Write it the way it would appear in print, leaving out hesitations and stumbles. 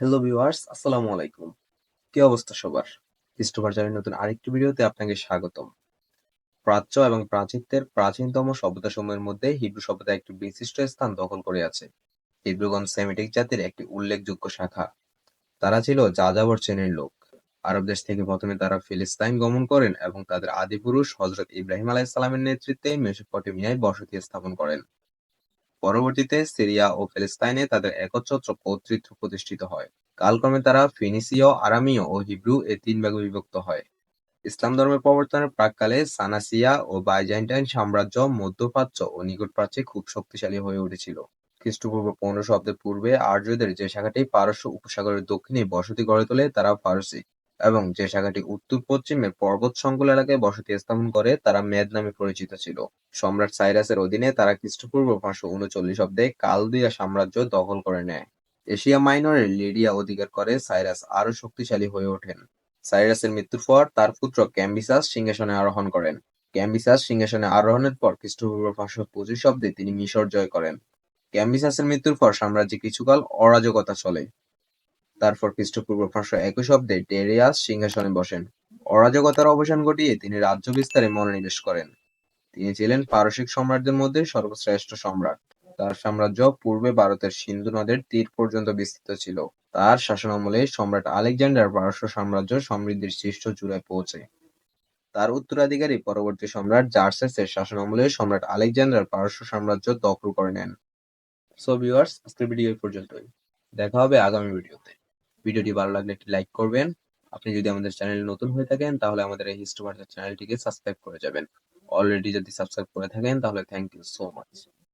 Hello viewers, আসসালামু আলাইকুম। কি অবস্থা সবার? ক্রিস্টোফার জানের নতুন আরেকটি ভিডিওতে আপনাকে স্বাগতম। প্রাচ্য এবং প্রাচীনত্বের প্রাচীনতম সভ্যতাসমূহের মধ্যে হিব্রু সভ্যতা একটি বিশিষ্ট স্থান দখল করে আছে। হিব্রুগণ সেমিটিক জাতির একটি উল্লেখযোগ্য শাখা। তারা ছিল যাযাবর শ্রেণীর লোক। আরব দেশ থেকে প্রথমে তারা ফিলিস্তাইন গমন করেন এবং তাদের আদিপুরুষ হযরত ইব্রাহিম আলাইহিসসালামের নেতৃত্বে মেসোপটেমিয়ায় বসতি স্থাপন করেন। পরবর্তীতে সিরিয়া ও ফিলিস্তাইনে তাদের একচ্ছত্র কর্তৃত্ব প্রতিষ্ঠিত হয়। কালক্রমে তারা ফিনিসীয়, আরামীয় ও হিব্রু এ তিন ভাগে বিভক্ত হয়। ইসলাম ধর্মের প্রবর্তনের প্রাক্কালে সানাসিয়া ও বাইজেন্টাইন সাম্রাজ্য মধ্যপ্রাচ্য ও নিকট প্রাচ্যে খুব শক্তিশালী হয়ে উঠেছিল। খ্রিস্টপূর্ব 15 শতাব্দীর পূর্বে আর্যদের যে শাখাটি পারস্য উপসাগরের দক্ষিণে বসতি গড়ে তোলে তারা পারসিক, এবং যে শাখাটি উত্তর-পশ্চিমে পর্বত সংকুল এলাকায় বসতি স্থাপন করে তারা মেদ নামে পরিচিত ছিল। সম্রাট সাইরাসের অধীনে তারা খ্রিস্টপূর্ব 539 অব্দে কালদিয়া সাম্রাজ্য দখল করে নেয়। এশিয়া মাইনরের লিডিয়া অধিকার করে সাইরাস আরও শক্তিশালী হয়ে ওঠেন। সাইরাসের মৃত্যুর পর তার পুত্র ক্যাম্বিসাস সিংহাসনে আরোহণ করেন। ক্যাম্বিসাস সিংহাসনে আরোহণের পর খ্রিস্টপূর্ব 525 অব্দে তিনি মিশর জয় করেন। ক্যাম্বিসাসের মৃত্যুর পর সাম্রাজ্যে কিছুকাল অরাজকতা চলে। তারপর খ্রিস্টপূর্ব 521 অব্দে ডেরিয়াস সিংহাসনে বসেন। অরাজকতার অবসান ঘটিয়ে তিনি রাজ্য বিস্তারে মনোনিবেশ করেন। তিনি ছিলেন পারসিক সম্রাটদের মধ্যে সর্বশ্রেষ্ঠ সম্রাট। তার সাম্রাজ্য পূর্বে ভারতের সিন্ধু নদের তীর পর্যন্ত বিস্তৃত ছিল। তার শাসনামলে সম্রাট আলেকজান্ডার পারস্য সাম্রাজ্য সমৃদ্ধির শীর্ষ চূড়ায় পৌঁছে। তার উত্তরাধিকারী পরবর্তী সম্রাট জার্সেসের শাসনামলে সম্রাট আলেকজান্ডার পারস্য সাম্রাজ্য দখল করে নেন। সো ভিউয়ার্স, আজকের ভিডিও এই পর্যন্তই। দেখা হবে আগামী ভিডিওতে। ভিডিওটি ভালো লাগলে একটি লাইক করবেন। আপনি যদি আমাদের চ্যানেলে নতুন হয়ে থাকেন তাহলে আমাদের এই হিস্ট্রি ভার্সাস চ্যানেলটিকে সাবস্ক্রাইব করে যাবেন। অলরেডি যদি সাবস্ক্রাইব করে থাকেন তাহলে থ্যাংক ইউ সো মাচ।